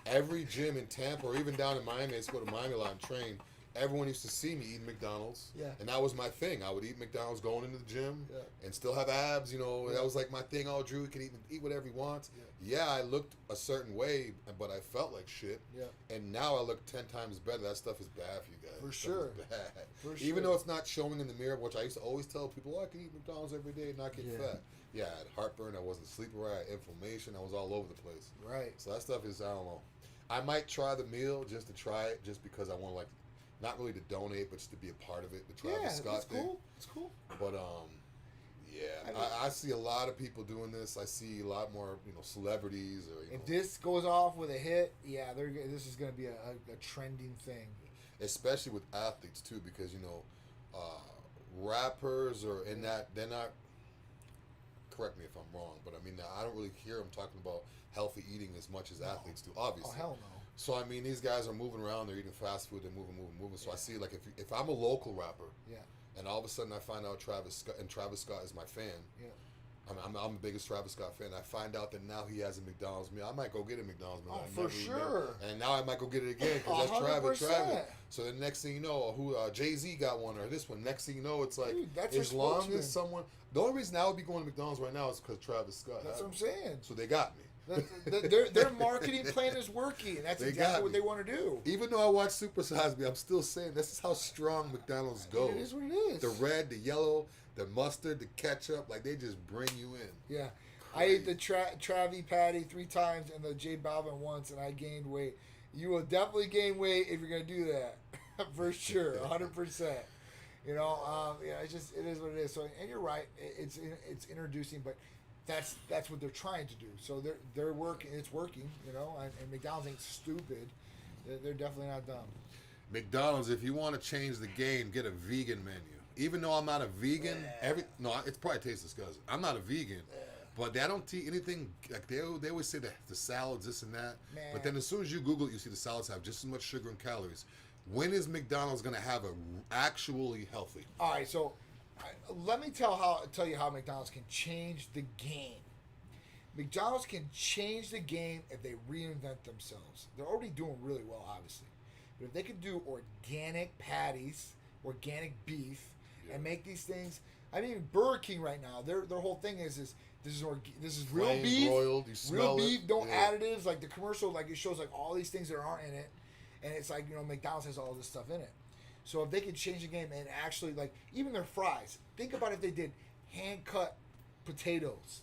Every gym in Tampa or even down in Miami, I used to go to Miami a lot and train. everyone used to see me eating McDonald's. Yeah. And that was my thing. I would eat McDonald's going into the gym Yeah. and still have abs, you know. Yeah. That was like my thing. Oh, Drew can eat whatever he wants. Yeah, I looked a certain way, but I felt like shit. Yeah. And now I look 10 times better. That stuff is bad for you guys. For That stuff sure. is bad. For Even sure. though it's not showing in the mirror, which I used to always tell people, oh, I can eat McDonald's every day and not get fat. Yeah, I had heartburn. I wasn't sleeping right. I had inflammation. I was all over the place. Right. So that stuff is, I don't know. I might try the meal just to try it, just because I want to, like, not really to donate, but just to be a part of it. The Travis Scott that's thing. cool. It's cool. But I see a lot of people doing this. I see a lot more, celebrities or. If this goes off with a hit, this is going to be a trending thing. Especially with athletes too, because rappers are in that they're not. Correct me if I'm wrong, but I mean I don't really hear them talking about healthy eating as much as athletes do. Obviously. Oh hell no. So I mean these guys are moving around. They're eating fast food. They're moving. So I see like if I'm a local rapper. Yeah. And all of a sudden I find out Travis Scott is my fan. Yeah. I'm the biggest Travis Scott fan. I find out that now he has a McDonald's meal. I might go get a McDonald's meal. Oh, for sure. And now I might go get it again because that's 100%. Travis. So the next thing you know, Jay-Z got one or this one. Next thing you know, it's like Dude, that's as your long spokesman. as someone. The only reason I would be going to McDonald's right now is because Travis Scott. That's what I'm saying. So they got me. Their marketing plan is working. That's They exactly got what me. they want to do. Even though I watch Super Size Me, I'm still saying this is how strong McDonald's goes. It is what it is. The red, the yellow, the mustard, the ketchup, like they just bring you in. Yeah. I ate the Travi patty 3 times and the J Balvin once, and I gained weight. You will definitely gain weight if you're going to do that. For sure. 100%. It is what it is. So, and you're right. It's introducing, but that's what they're trying to do. So they're working. It's working, and McDonald's ain't stupid. They're definitely not dumb. McDonald's, if you want to change the game, get a vegan menu. Even though I'm not a vegan, it probably tastes disgusting. I'm not a vegan, but they don't eat anything like they always say the salads, this and that. Man. But then as soon as you Google it, you see the salads have just as much sugar and calories. When is McDonald's gonna have actually healthy? All right, so let me tell you how McDonald's can change the game. McDonald's can change the game if they reinvent themselves. They're already doing really well, obviously. But if they could do organic patties, organic beef, and make these things, I mean, Burger King right now, their whole thing is this is real Flame beef, broiled, you real smell beef, it. no Yeah. additives. Like the commercial, like it shows like all these things that aren't in it, and it's like McDonald's has all this stuff in it. So if they could change the game and actually like even their fries, think about if they did hand cut potatoes.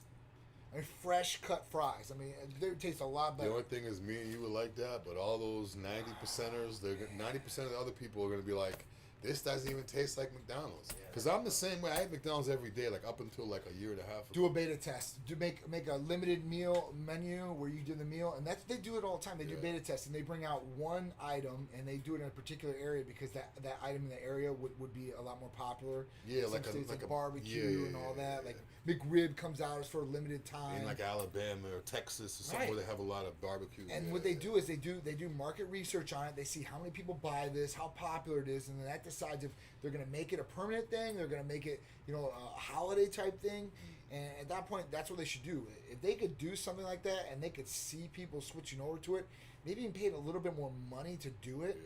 I mean, fresh cut fries. I mean, they would taste a lot better. The only thing is, me and you would like that, but all those 90%ers, 90% of the other people are gonna be like, this doesn't even taste like McDonald's. Because I'm the same way. I eat McDonald's every day, like up until like a year and a half ago. Do a beta test. Do make a limited meal menu where you do the meal, and they do it all the time. They do beta tests, and they bring out one item, and they do it in a particular area because that item in the area would be a lot more popular. Yeah, Some like states a barbecue and all that. Like McRib comes out as for a limited time. in like Alabama or Texas or somewhere where they have a lot of barbecue. And what they do is they do market research on it. They see how many people buy this, how popular it is, and then that decides if they're going to make it a permanent thing, they're going to make it, a holiday type thing. And at that point, that's what they should do. If they could do something like that and they could see people switching over to it, maybe even pay a little bit more money to do it.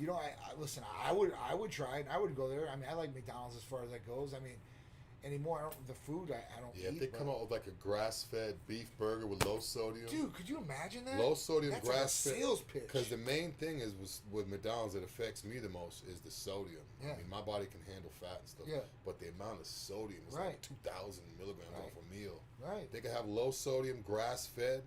Yeah. Listen, I would try it. I would go there. I mean, I like McDonald's as far as that goes. I mean, anymore, the food I don't eat. Yeah, if they come out with like a grass-fed beef burger with low sodium. Dude, could you imagine that? Low sodium That's grass-fed. like a sales pitch. Because the main thing is with McDonald's that affects me the most is the sodium. Yeah. I mean, my body can handle fat and stuff. Yeah. But the amount of sodium is like 2,000 milligrams off a meal. Right. They can have low sodium grass-fed.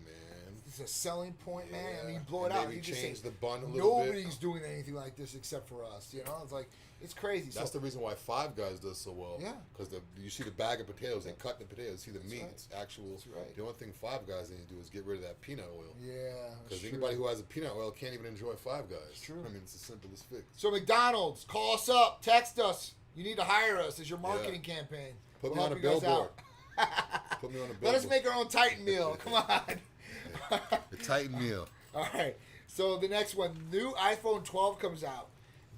Man. It's a selling point, man. I mean, you Yeah. blow it And out. maybe You just change say, the bun a little bit. nobody's doing anything like this except for us. It's like it's crazy. That's the reason why Five Guys does so well. Yeah. Because you see the bag of potatoes, they cut the potatoes, see the meat, right. it's actual. That's right. The only thing Five Guys need to do is get rid of that peanut oil. Yeah. Because anybody who has a peanut oil can't even enjoy Five Guys. It's true. I mean, it's as simple as fix. So McDonald's, call us up, text us. You need to hire us as your marketing campaign. Put We'll me on a help you guys billboard. out. Put me on a billboard. Let us make our own Titan meal. Come on. The Titan meal. All right. So the next one, new iPhone 12 comes out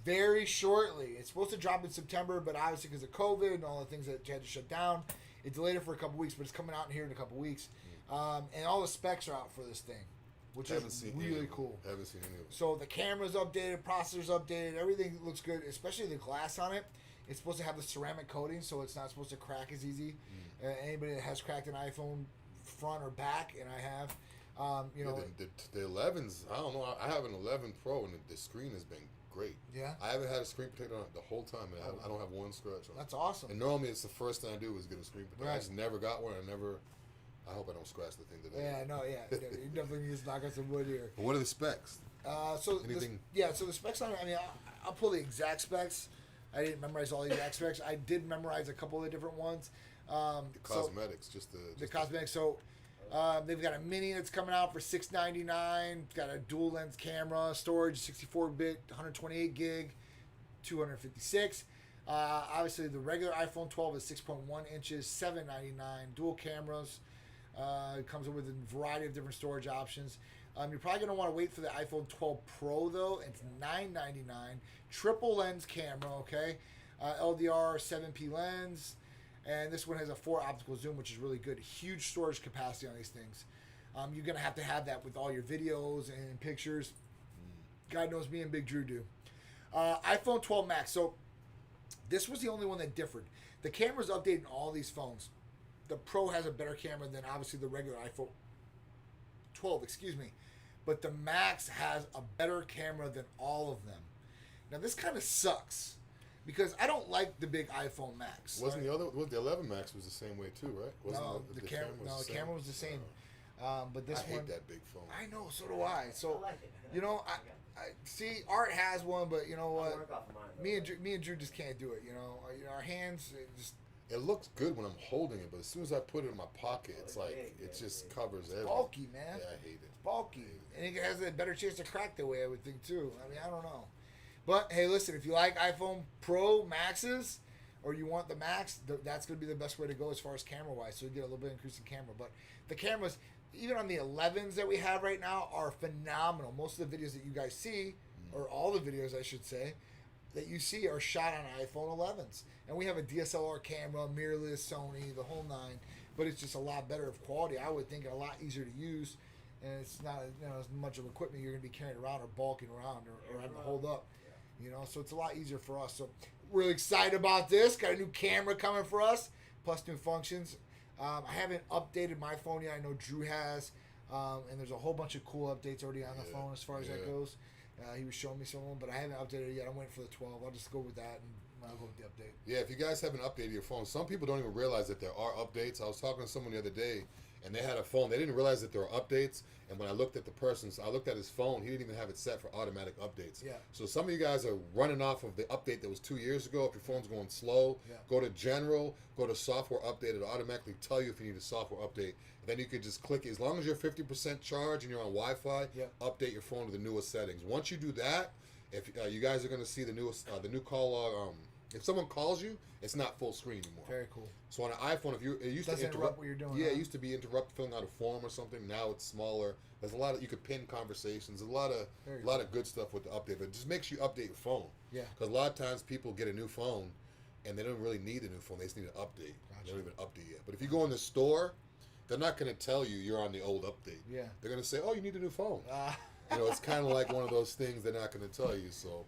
very shortly. It's supposed to drop in September, but obviously because of COVID and all the things that you had to shut down, it delayed it for a couple weeks, but it's coming out here in a couple weeks. And all the specs are out for this thing. which Haven't is seen any really of them. cool. Haven't seen any of them. So the camera's updated, processor's updated, everything looks good, especially the glass on it. It's supposed to have the ceramic coating, so it's not supposed to crack as easy. Anybody that has cracked an iPhone front or back, and I have, you know, the 11s. I don't know. I have an 11 Pro, and the screen has been great. yeah, I haven't had a screen protector on it the whole time, and I don't have one scratch on it. that's awesome. And normally, it's the first thing I do is get a screen protector. I Right. just never got one. I hope I don't scratch the thing today. Yeah, no, yeah, you definitely need to knock out some wood here. But what are the specs? So Anything- so the specs on it. I mean, I'll pull the exact specs. I didn't memorize all the exact specs. I did memorize a couple of the different ones. The cosmetics, just The cosmetics. So they've got a mini that's coming out for $699. Got a dual lens camera, storage 64-bit, 128 gig, 256. Obviously, the regular iPhone 12 is 6.1 inches, $799. Dual cameras. It comes with a variety of different storage options. You're probably going to want to wait for the iPhone 12 Pro, though. It's $999. Triple lens camera, okay? LDR 7P lens. And this one has a 4 optical zoom, which is really good. Huge storage capacity on these things. You're going to have that with all your videos and pictures. God knows me and Big Dru do. iPhone 12 Max. So this was the only one that differed. The camera's updated in all these phones. The Pro has a better camera than obviously the regular iPhone 12, but the Max has a better camera than all of them. Now this kind of sucks because I don't like the big iPhone Max. Wasn't the 11 Max was the same way too, right? Wasn't No, the camera. No, the camera was the same. But this I one, hate that big phone. I know, so do I. So, I like it. you know, I see Art has one, but you know I what? work off of mine, though. Me and Drew just can't do it. You know, our hands just It looks good when I'm holding it, but as soon as I put it in my pocket, it's like big, it just covers everything. bulky, man. Yeah, I hate it. Bulky, and it has a better chance to crack that way, I would think too. I mean, I don't know, but hey, listen, if you like iPhone Pro Maxes or you want the Max, that's going to be the best way to go as far as camera wise. So you get a little bit increase in camera, but the cameras, even on the 11s that we have right now, are phenomenal. Most of the videos that you guys see, or all the videos, I should say, that you see are shot on iPhone 11s, and we have a DSLR camera, mirrorless, Sony, the whole nine. But it's just a lot better of quality, I would think, and a lot easier to use. And it's not as much of equipment you're going to be carrying around or bulking around or having to hold up. You know, so it's a lot easier for us. So really excited about this. Got a new camera coming for us, plus new functions. I haven't updated my phone yet. I know Drew has, and there's a whole bunch of cool updates already on the phone as far as that goes. He was showing me some of them, but I haven't updated it yet. I'm waiting for the 12. I'll just go with that, and I'll go with the update. Yeah, if you guys haven't updated your phone, some people don't even realize that there are updates. I was talking to someone the other day, and they had a phone. They didn't realize that there were updates. And when I looked at I looked at his phone. He didn't even have it set for automatic updates. Yeah. So some of you guys are running off of the update that was 2 years ago. If your phone's going slow, go to General, go to Software Update. It'll automatically tell you if you need a software update. And then you could just click it. As long as you're 50% charged and you're on Wi-Fi, update your phone to the newest settings. Once you do that, if you guys are going to see the new call log, if someone calls you, it's not full screen anymore. Very cool. So on an iPhone, it used Doesn't to interrupt what you're doing. Yeah, huh? it used to be filling out a form or something. Now it's smaller. There's a lot of you could pin conversations. A lot of good stuff with the update, but it just makes you update your phone. Yeah. Because a lot of times people get a new phone, and they don't really need a new phone. They just need an update. They don't even update yet. But if you go in the store, they're not going to tell you you're on the old update. Yeah. They're going to say, "Oh, you need a new phone." You know, it's kind of like one of those things they're not going to tell you. So,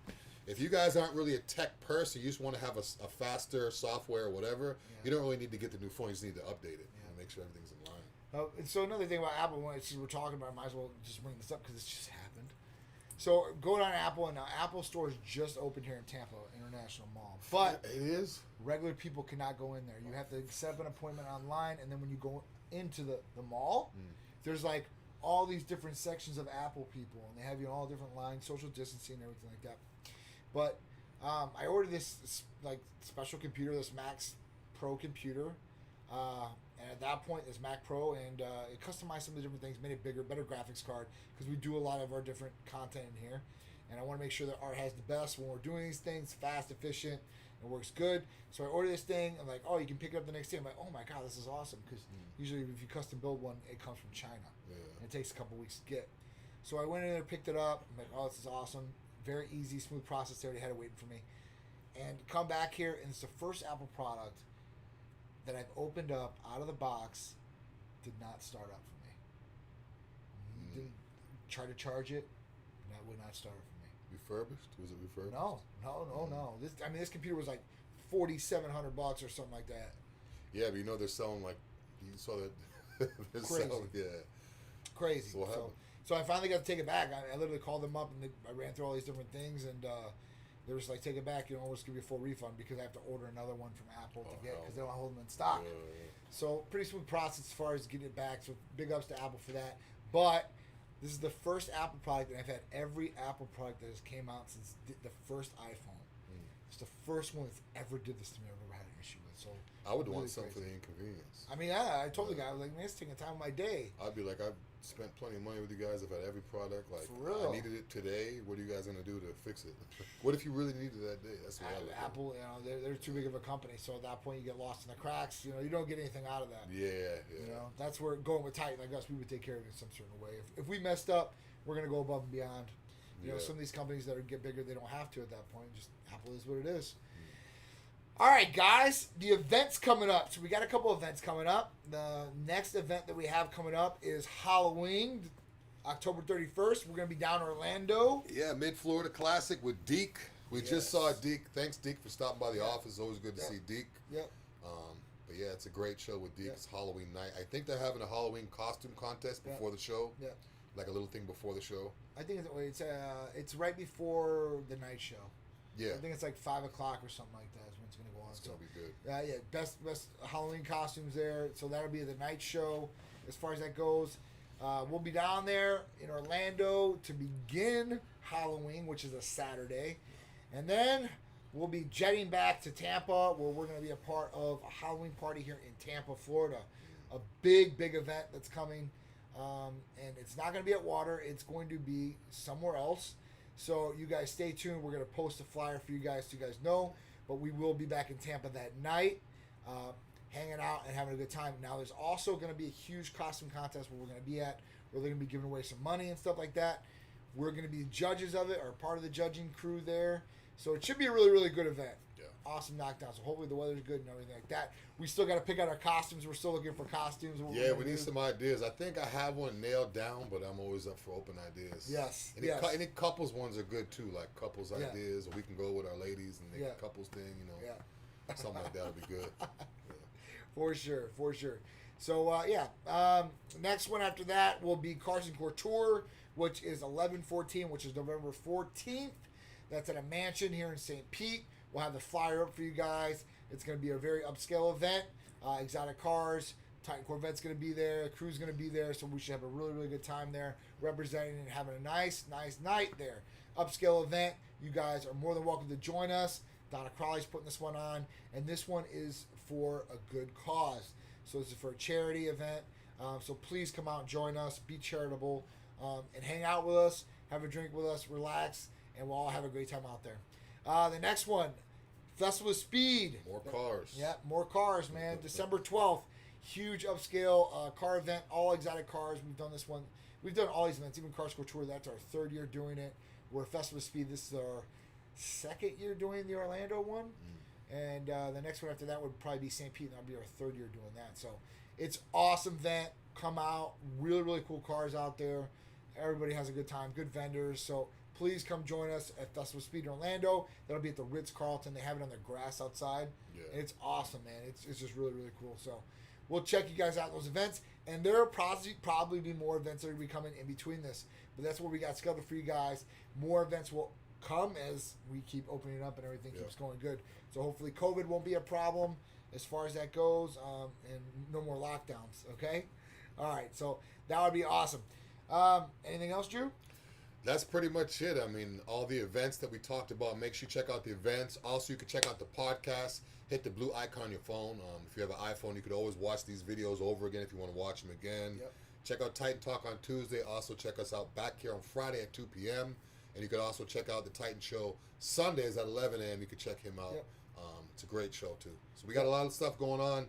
if you guys aren't really a tech person, you just want to have a faster software or whatever, you don't really need to get the new phone. You just need to update it and make sure everything's in line. And so another thing about Apple, when we're talking about it, I might as well just bring this up because it's just happened. So going on Apple, and now Apple stores just opened here in Tampa International Mall. But It is? regular people cannot go in there. You have to set up an appointment online, and then when you go into the mall, there's like all these different sections of Apple people, and they have you in all different lines, social distancing and everything like that. But I ordered this like special computer, this Max Pro computer, and at that point, this Mac Pro, and it customized some of the different things, made it bigger, better graphics card, because we do a lot of our different content in here, and I want to make sure that Art has the best when we're doing these things, fast, efficient, and works good. So I ordered this thing. I'm like, oh, you can pick it up the next day. I'm like, oh my god, this is awesome, because usually if you custom build one, it comes from China, and it takes a couple weeks to get. So I went in there, picked it up. I'm like, oh, this is awesome. Very easy, smooth process. They already had it waiting for me. And come back here, and it's the first Apple product that I've opened up out of the box, did not start up for me. try to charge it, that would not start for me. Refurbished? Was it refurbished? No. This computer was like $4,700 or something like that. Yeah, but you know they're selling like you saw that. They're Crazy. selling, yeah. Crazy. So what happened? So I finally got to take it back. I literally called them up and I ran through all these different things and they were just like, take it back. You know, we'll just give you a full refund because I have to order another one from Apple to get because they don't hold them in stock. Yeah. So pretty smooth process as far as getting it back. So big ups to Apple for that. But this is the first Apple product, and I've had every Apple product that has came out since the first iPhone. It's the first one that's ever did this to me. I've ever had an issue with. So I would really want something for crazy. the inconvenience. I mean, I told the guy, I was like, man, it's taking time of my day. I'd be like, I've spent plenty of money with you guys. I've had every product. Like, For real. I needed it today. What are you guys gonna do to fix it? What if you really needed it that day? That's what I would do. Apple, you know, they're too big of a company. So at that point, you get lost in the cracks. You know, you don't get anything out of that. Yeah. You know, that's where going with Titan like us, we would take care of it in some certain way. If we messed up, we're gonna go above and beyond. You know, Yeah. some of these companies that get bigger, they don't have to at that point. Just Apple is what it is. All right, guys, the events coming up. So we got a couple events coming up. The next event that we have coming up is Halloween, October 31st. We're gonna be down in Orlando. Yeah, Mid Florida Classic with Deke. We Yes. just saw Deke. Thanks, Deke, for stopping by the Yeah. office. Always good to Yeah. see Deke. Yep. But yeah, it's a great show with Deke. Yeah. It's Halloween night. I think they're having a Halloween costume contest Yeah. before the show. Yeah. Like a little thing before the show. I think it's right before the night show. Yeah. I think it's like 5:00 or something like that is when it's gonna go on. It's So gonna be good. yeah, best Halloween costumes there. So that'll be the night show. As far as that goes, we'll be down there in Orlando to begin Halloween, which is a Saturday, and then we'll be jetting back to Tampa, where we're going to be a part of a Halloween party here in Tampa, Florida. A big event that's coming, and it's not going to be at Water. It's going to be somewhere else. So you guys stay tuned. We're going to post a flyer for you guys so you guys know. But we will be back in Tampa that night, hanging out and having a good time. Now, there's also going to be a huge costume contest where we're going to be at, where they're going to be giving away some money and stuff like that. We're going to be judges of it, or part of the judging crew there. So it should be a really good event. Yeah. Awesome knockdown. So hopefully the weather's good and everything like that. We still got to pick out our costumes. We're still looking for costumes. What we're Yeah, gonna we need do. some ideas. I think I have one nailed down, but I'm always up for open ideas. Yes, Any, yes. any couples ones are good too, like couples Yeah. ideas, or we can go with our ladies and make Yeah. a couples thing, you know. Yeah. Something like that would be good. Yeah. For sure. So, next one after that will be Carson Couture, which is 11/14, which is November 14th. That's at a mansion here in St. Pete. We'll have the flyer up for you guys. It's going to be a very upscale event. Exotic cars, Titan Corvette's going to be there. The crew's going to be there. So we should have a really good time there, representing and having a nice night there. Upscale event. You guys are more than welcome to join us. Donna Crowley's putting this one on, and this one is for a good cause. So this is for a charity event. So please come out and join us. Be charitable and hang out with us. Have a drink with us. Relax, and we'll all have a great time out there. The next one, Festival of Speed. More cars. Yeah, more cars, man. December 12th. Huge upscale car event. All exotic cars. We've done this one. We've done all these events. Even Cars Couture. That's our third year doing it. We're Festival of Speed. This is our second year doing the Orlando one. And the next one after that would probably be St. Pete. And that'll be our third year doing that. So it's awesome event. Come out. Really cool cars out there. Everybody has a good time. Good vendors. So please come join us at Festival of Speed in Orlando. That'll be at the Ritz-Carlton. They have it on the grass outside. Yeah. And it's awesome, man. It's just really cool. So we'll check you guys out those events. And there will probably be more events that will be coming in between this. But that's what we got scheduled for you guys. More events will come as we keep opening up and everything keeps going good. So hopefully COVID won't be a problem as far as that goes, and no more lockdowns, okay? All right, so that would be awesome. Anything else, Drew? That's pretty much it. I mean, all the events that we talked about, make sure you check out the events. Also, you can check out the podcast. Hit the blue icon on your phone. If you have an iPhone, you could always watch these videos over again if you want to watch them again. Yep. Check out Titan Talk on Tuesday. Also, check us out back here on Friday at 2 p.m. And you could also check out the Titan Show Sundays at 11 a.m. You could check him out. Yep. It's a great show, too. So we got a lot of stuff going on.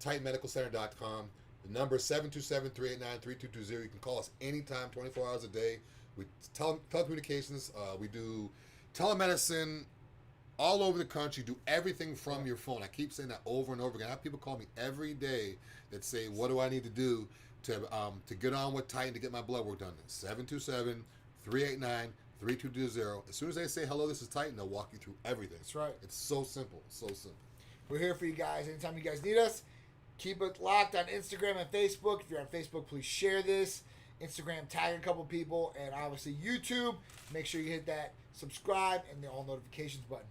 TitanMedicalCenter.com. The number is 727-389-3220. You can call us anytime, 24 hours a day. We telecommunications. We do telemedicine all over the country. Do everything from your phone. I keep saying that over and over again. I have people call me every day that say, "What do I need to do?" to get on with Titan to get my blood work done. 727-389-3220. As soon as they say hello, this is Titan, they'll walk you through everything. That's right. It's so simple. So simple. We're here for you guys. Anytime you guys need us, keep it locked on Instagram and Facebook. If you're on Facebook, please share this. Instagram, tag a couple people. And obviously YouTube. Make sure you hit that subscribe and the all notifications button.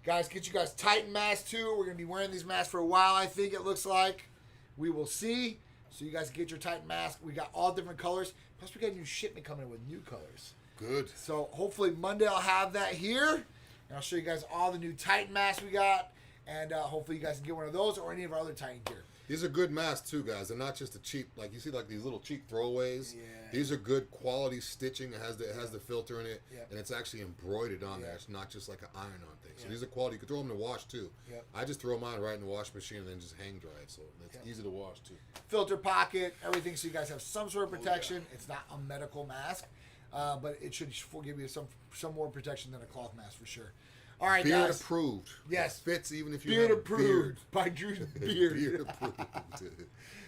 Guys, get you guys Titan masks too. We're going to be wearing these masks for a while, I think it looks like. We will see. So you guys get your Titan mask. We got all different colors. Plus we got new shipment coming in with new colors. Good. So hopefully Monday I'll have that here. And I'll show you guys all the new Titan masks we got. And hopefully you guys can get one of those or any of our other Titan gear. These are good masks too, guys. They're not just a cheap, like you see, like these little cheap throwaways. Yeah. These are good quality stitching. It has the filter in it, Yeah. and it's actually embroidered on there. It's not just like an iron-on thing. So these are quality. You can throw them in the wash too. Yeah. I just throw mine right in the wash machine and then just hang dry it, so it's easy to wash too. Filter pocket, everything, so you guys have some sort of protection. It's not a medical mask, but it should give you some more protection than a cloth mask for sure. All right, Beard guys. approved. Yes. It fits even if you Beard have a approved beard. by Drew's Beard. Beard approved.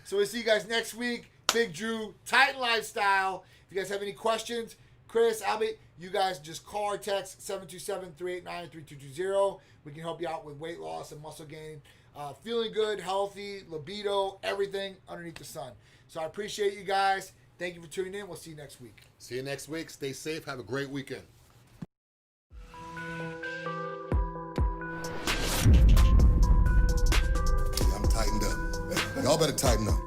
So we'll see you guys next week. Big Dru, Titan Lifestyle. If you guys have any questions, Chris, Albie, you guys just call or text 727-389-3220. We can help you out with weight loss and muscle gain. Feeling good, healthy, libido, everything underneath the sun. So I appreciate you guys. Thank you for tuning in. We'll see you next week. See you next week. Stay safe. Have a great weekend. I'm tightened up. Y'all better tighten up.